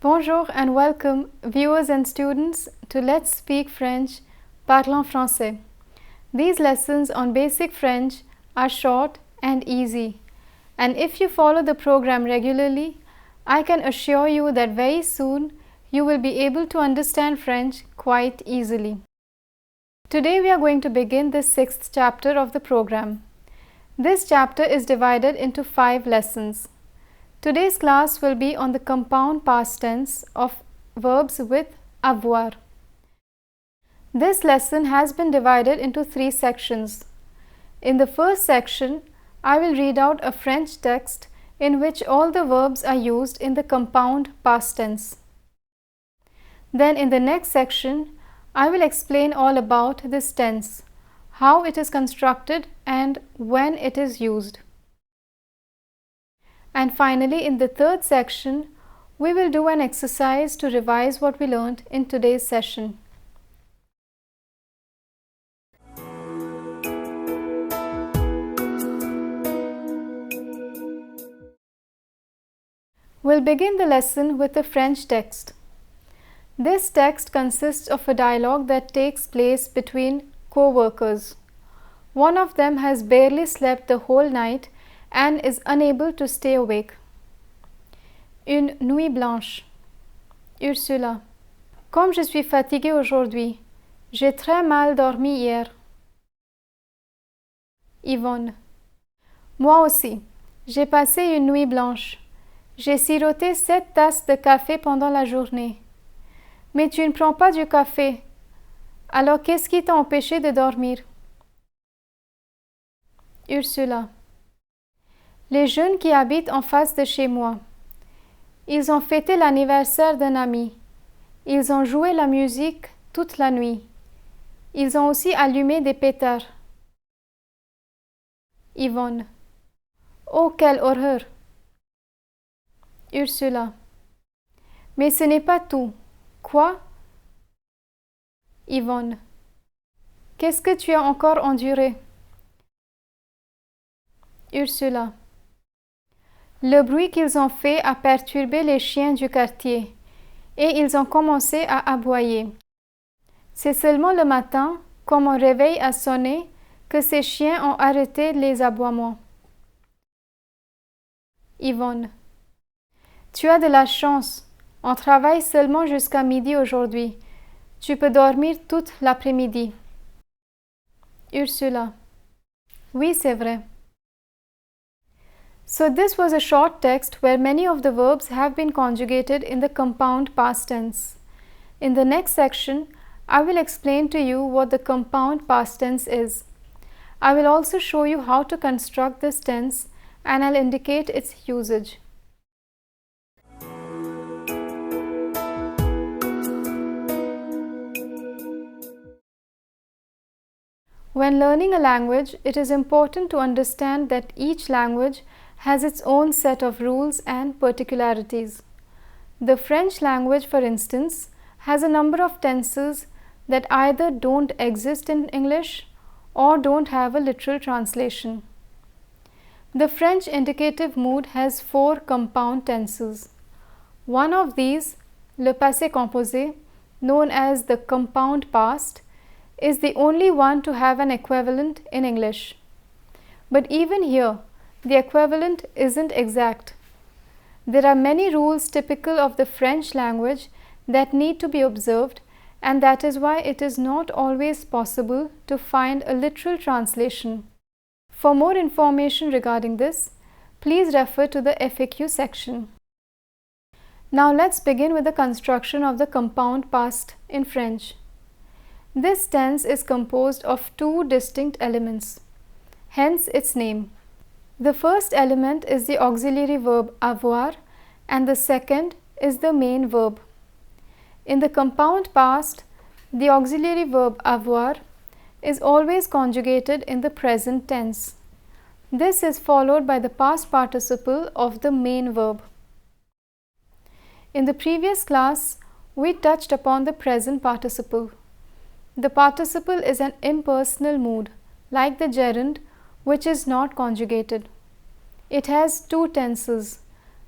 Bonjour and welcome, viewers and students, to Let's Speak French, Parlons Français. These lessons on basic French are short and easy, and if you follow the program regularly, I can assure you that very soon you will be able to understand French quite easily. Today we are going to begin the 6th chapter of the program. This chapter is divided into 5 lessons. Today's class will be on the compound past tense of verbs with avoir. This lesson has been divided into 3 sections. In the first section, I will read out a French text in which all the verbs are used in the compound past tense. Then in the next section, I will explain all about this tense, how it is constructed and when it is used. And finally, in the third section, we will do an exercise to revise what we learned in today's session. We'll begin the lesson with a French text. This text consists of a dialogue that takes place between co-workers. One of them has barely slept the whole night and is unable to stay awake. Une nuit blanche. Ursula. Comme je suis fatiguée aujourd'hui, j'ai très mal dormi hier. Yvonne. Moi aussi, j'ai passé une nuit blanche. J'ai siroté 7 tasses de café pendant la journée. Mais tu ne prends pas du café. Alors qu'est-ce qui t'a empêché de dormir? Ursula. Les jeunes qui habitent en face de chez moi. Ils ont fêté l'anniversaire d'un ami. Ils ont joué la musique toute la nuit. Ils ont aussi allumé des pétards. Yvonne. Oh, quelle horreur! Ursula. Mais ce n'est pas tout. Quoi? Yvonne. Qu'est-ce que tu as encore enduré? Ursula. Le bruit qu'ils ont fait a perturbé les chiens du quartier et ils ont commencé à aboyer. C'est seulement le matin, quand mon réveil a sonné, que ces chiens ont arrêté les aboiements. Yvonne. Tu as de la chance. On travaille seulement jusqu'à midi aujourd'hui. Tu peux dormir toute l'après-midi. Ursula. Oui, c'est vrai. So this was a short text where many of the verbs have been conjugated in the compound past tense. In the next section, I will explain to you what the compound past tense is. I will also show you how to construct this tense and I'll indicate its usage. When learning a language, it is important to understand that each language has its own set of rules and particularities. The French language, for instance, has a number of tenses that either don't exist in English or don't have a literal translation. The French indicative mood has 4 compound tenses. One of these, le passé composé, known as the compound past, is the only one to have an equivalent in English. But even here, the equivalent isn't exact. There are many rules typical of the French language that need to be observed, and that is why it is not always possible to find a literal translation. For more information regarding this, please refer to the FAQ section. Now let's begin with the construction of the compound past in French. This tense is composed of 2 distinct elements, hence its name. The first element is the auxiliary verb avoir and the second is the main verb. In the compound past, the auxiliary verb avoir is always conjugated in the present tense. This is followed by the past participle of the main verb. In the previous class, we touched upon the present participle. The participle is an impersonal mood, like the gerund, which is not conjugated. It has 2 tenses,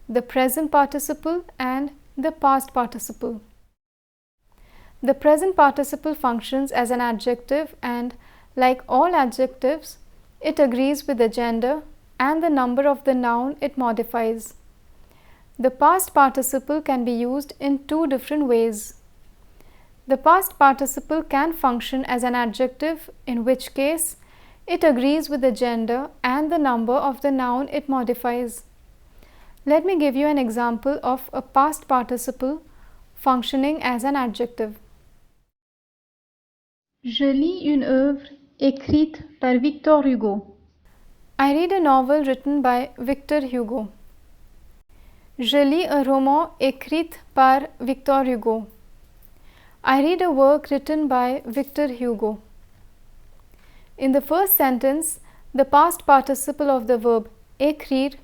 the present participle and the past participle. The present participle functions as an adjective and, like all adjectives, it agrees with the gender and the number of the noun it modifies. The past participle can be used in two different ways. The past participle can function as an adjective, in which case it agrees with the gender and the number of the noun it modifies. Let me give you an example of a past participle functioning as an adjective. Je lis une œuvre écrite par Victor Hugo. I read a novel written by Victor Hugo. Je lis un roman écrit par Victor Hugo. I read a work written by Victor Hugo. In the first sentence, the past participle of the verb écrire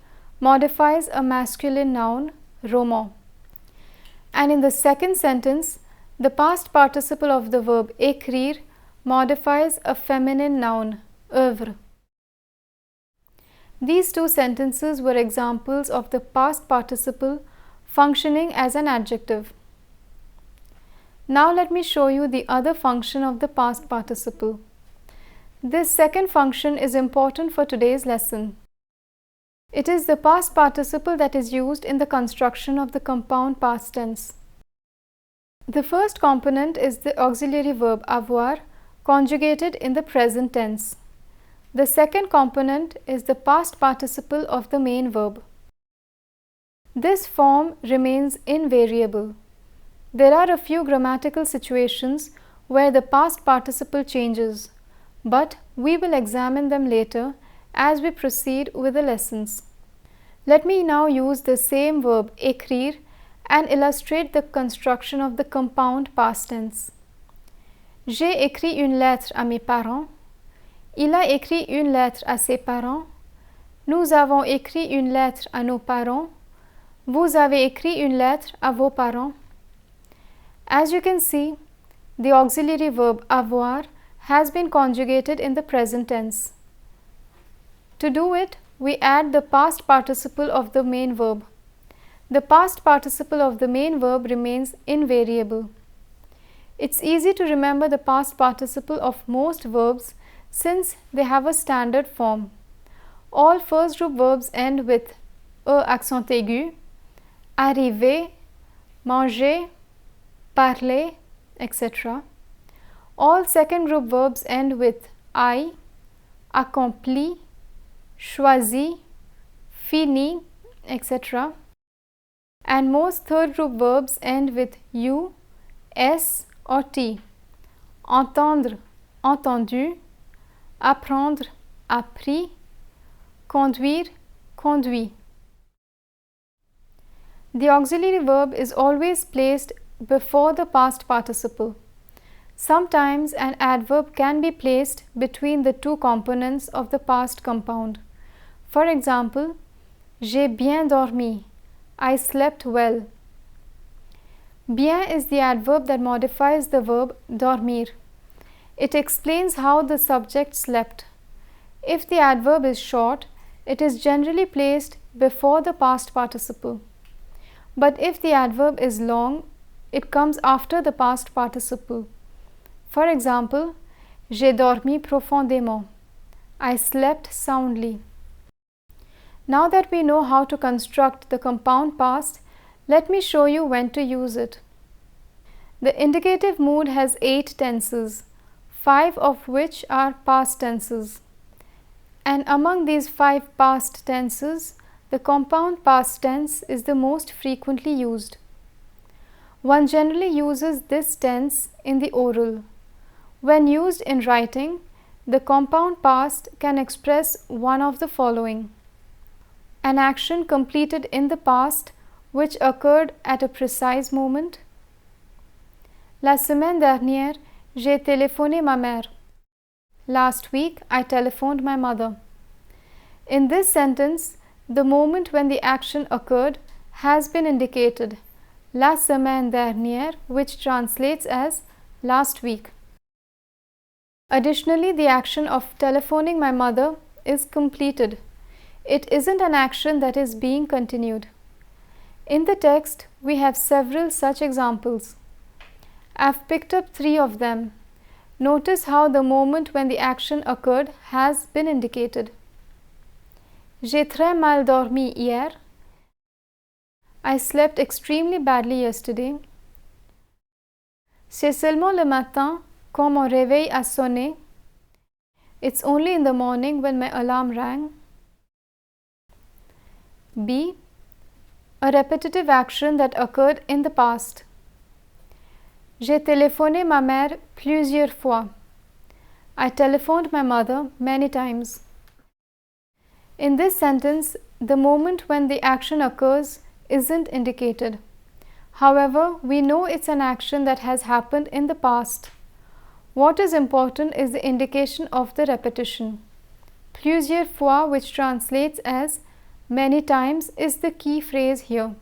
modifies a masculine noun, roman. And in the second sentence, the past participle of the verb écrire modifies a feminine noun, œuvre. These two sentences were examples of the past participle functioning as an adjective. Now let me show you the other function of the past participle. This second function is important for today's lesson. It is the past participle that is used in the construction of the compound past tense. The first component is the auxiliary verb avoir conjugated in the present tense. The second component is the past participle of the main verb. This form remains invariable. There are a few grammatical situations where the past participle changes, but we will examine them later as we proceed with the lessons. Let me now use the same verb écrire and illustrate the construction of the compound past tense. J'ai écrit une lettre à mes parents. Il a écrit une lettre à ses parents. Nous avons écrit une lettre à nos parents. Vous avez écrit une lettre à vos parents. As you can see, the auxiliary verb avoir has been conjugated in the present tense. To do it, we add the past participle of the main verb. The past participle of the main verb remains invariable. It's easy to remember the past participle of most verbs since they have a standard form. All first group verbs end with e accent aigu, arriver, manger, parler, etc. All second group verbs end with I, accompli, choisi, fini, etc. And most third group verbs end with u, s or t. Entendre, entendu, apprendre, appris, conduire, conduit. The auxiliary verb is always placed before the past participle. Sometimes an adverb can be placed between the two components of the past compound. For example, j'ai bien dormi. I slept well. Bien is the adverb that modifies the verb dormir. It explains how the subject slept. If the adverb is short, it is generally placed before the past participle. But if the adverb is long, it comes after the past participle. For example, j'ai dormi profondément. I slept soundly. Now that we know how to construct the compound past, let me show you when to use it. The indicative mood has 8 tenses, 5 of which are past tenses. And among these 5 past tenses, the compound past tense is the most frequently used. One generally uses this tense in the oral. When used in writing, the compound past can express one of the following: an action completed in the past which occurred at a precise moment. La semaine dernière, j'ai téléphoné ma mère. Last week, I telephoned my mother. In this sentence, the moment when the action occurred has been indicated, la semaine dernière, which translates as last week. Additionally, the action of telephoning my mother is completed. It isn't an action that is being continued. In the text, we have several such examples. I've picked up 3 of them. Notice how the moment when the action occurred has been indicated. J'ai très mal dormi hier. I slept extremely badly yesterday. C'est seulement le matin quand mon réveil a sonné. It's only in the morning when my alarm rang. B. A repetitive action that occurred in the past. J'ai téléphoné ma mère plusieurs fois. I telephoned my mother many times. In this sentence, the moment when the action occurs isn't indicated. However, we know it's an action that has happened in the past. What is important is the indication of the repetition. Plusieurs fois, which translates as many times, is the key phrase here.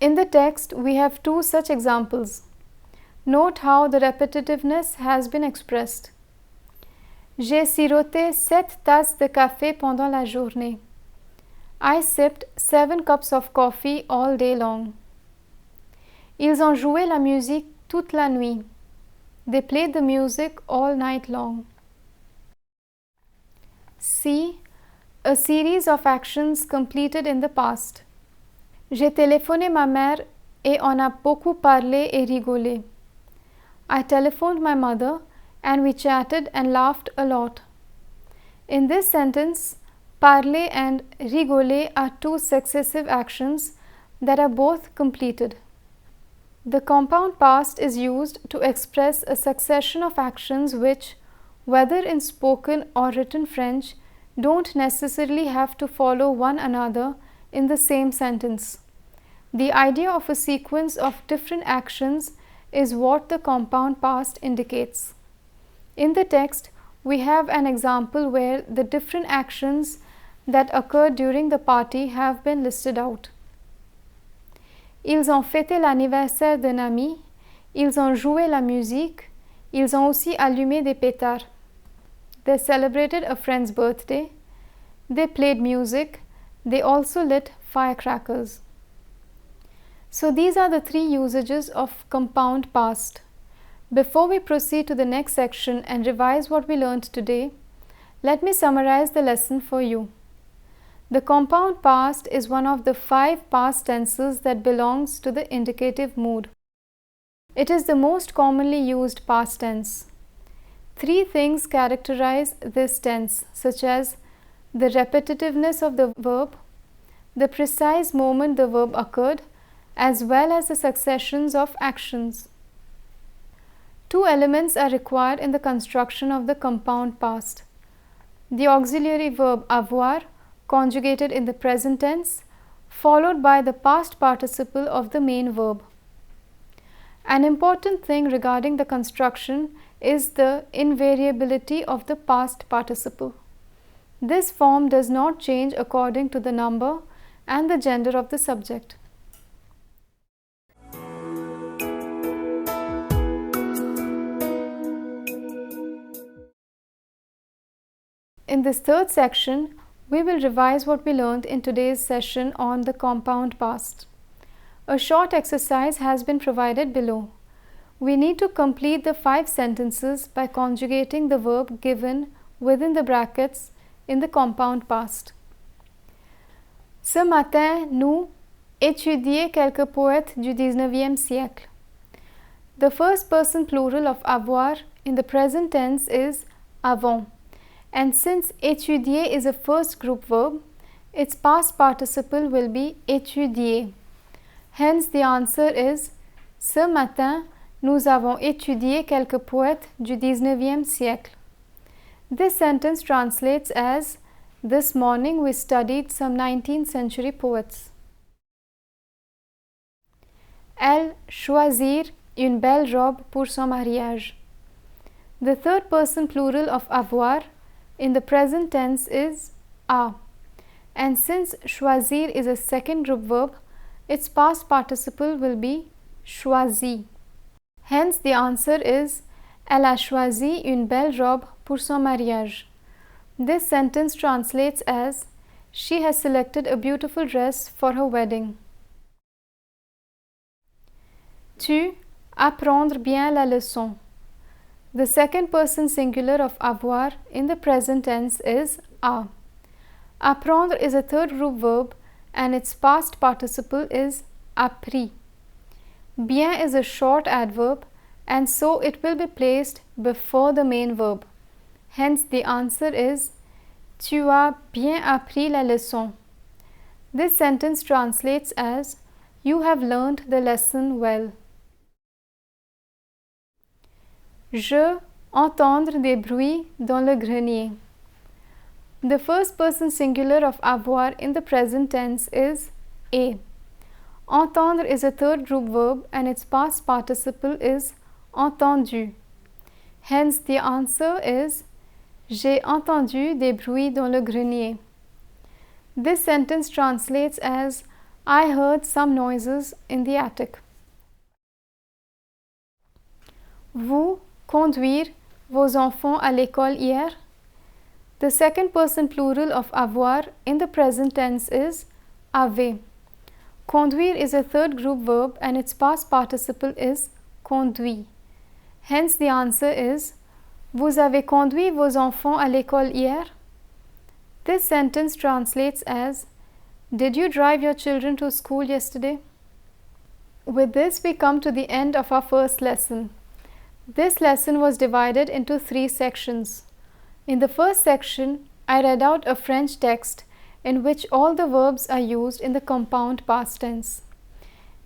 In the text, we have 2 such examples. Note how the repetitiveness has been expressed. J'ai siroté 7 tasses de café pendant la journée. I sipped 7 cups of coffee all day long. Ils ont joué la musique toute la nuit. They played the music all night long. C. A series of actions completed in the past. J'ai téléphoné ma mère et on a beaucoup parlé et rigolé. I telephoned my mother and we chatted and laughed a lot. In this sentence, parler and rigoler are 2 successive actions that are both completed. The compound past is used to express a succession of actions which, whether in spoken or written French, don't necessarily have to follow one another in the same sentence. The idea of a sequence of different actions is what the compound past indicates. In the text, we have an example where the different actions that occurred during the party have been listed out. Ils ont fêté l'anniversaire d'un ami, ils ont joué la musique, ils ont aussi allumé des pétards. They celebrated a friend's birthday, they played music, they also lit firecrackers. So these are the 3 usages of compound past. Before we proceed to the next section and revise what we learned today, let me summarize the lesson for you. The compound past is one of the 5 past tenses that belongs to the indicative mood. It is the most commonly used past tense. 3 things characterize this tense, such as the repetitiveness of the verb, the precise moment the verb occurred, as well as the successions of actions. 2 elements are required in the construction of the compound past. The auxiliary verb avoir, conjugated in the present tense, followed by the past participle of the main verb. An important thing regarding the construction is the invariability of the past participle. This form does not change according to the number and the gender of the subject. In this 3rd section, we will revise what we learned in today's session on the compound past. A short exercise has been provided below. We need to complete the 5 sentences by conjugating the verb given within the brackets in the compound past. Ce matin, nous étudions quelques poètes du 19e siècle. The first person plural of avoir in the present tense is avons. And since étudier is a first group verb, its past participle will be étudier. Hence, the answer is ce matin, nous avons étudié quelques poètes du 19e siècle. This sentence translates as this morning we studied some 19th century poets. Elle choisir une belle robe pour son mariage. The third person plural of avoir in the present tense is a, and since choisir is a second group verb, its past participle will be choisi. Hence, the answer is elle a choisi une belle robe pour son mariage. This sentence translates as She has selected a beautiful dress for her wedding. Tu apprendre bien la leçon. The second person singular of avoir in the present tense is a. Apprendre is a third group verb and its past participle is appris. Bien is a short adverb and so it will be placed before the main verb. Hence the answer is Tu as bien appris la leçon. This sentence translates as You have learned the lesson well. Je entendre des bruits dans le grenier. The first person singular of avoir in the present tense is a. Entendre is a third group verb and its past participle is entendu. Hence the answer is J'ai entendu des bruits dans le grenier. This sentence translates as I heard some noises in the attic. Vous conduire vos enfants à l'école hier? The second person plural of avoir in the present tense is avez. Conduire is a third group verb and its past participle is conduit. Hence the answer is Vous avez conduit vos enfants à l'école hier? This sentence translates as Did you drive your children to school yesterday? With this we come to the end of our first lesson. This lesson was divided into 3 sections. In the first section, I read out a French text in which all the verbs are used in the compound past tense.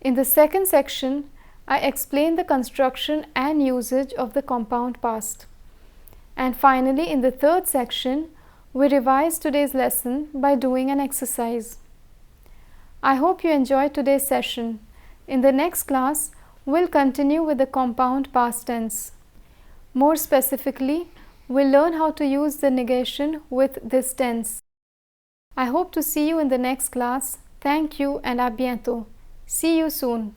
In the second section, I explained the construction and usage of the compound past. And finally, in the third section, we revised today's lesson by doing an exercise. I hope you enjoyed today's session. In the next class, we'll continue with the compound past tense. More specifically, we'll learn how to use the negation with this tense. I hope to see you in the next class. Thank you and à bientôt. See you soon.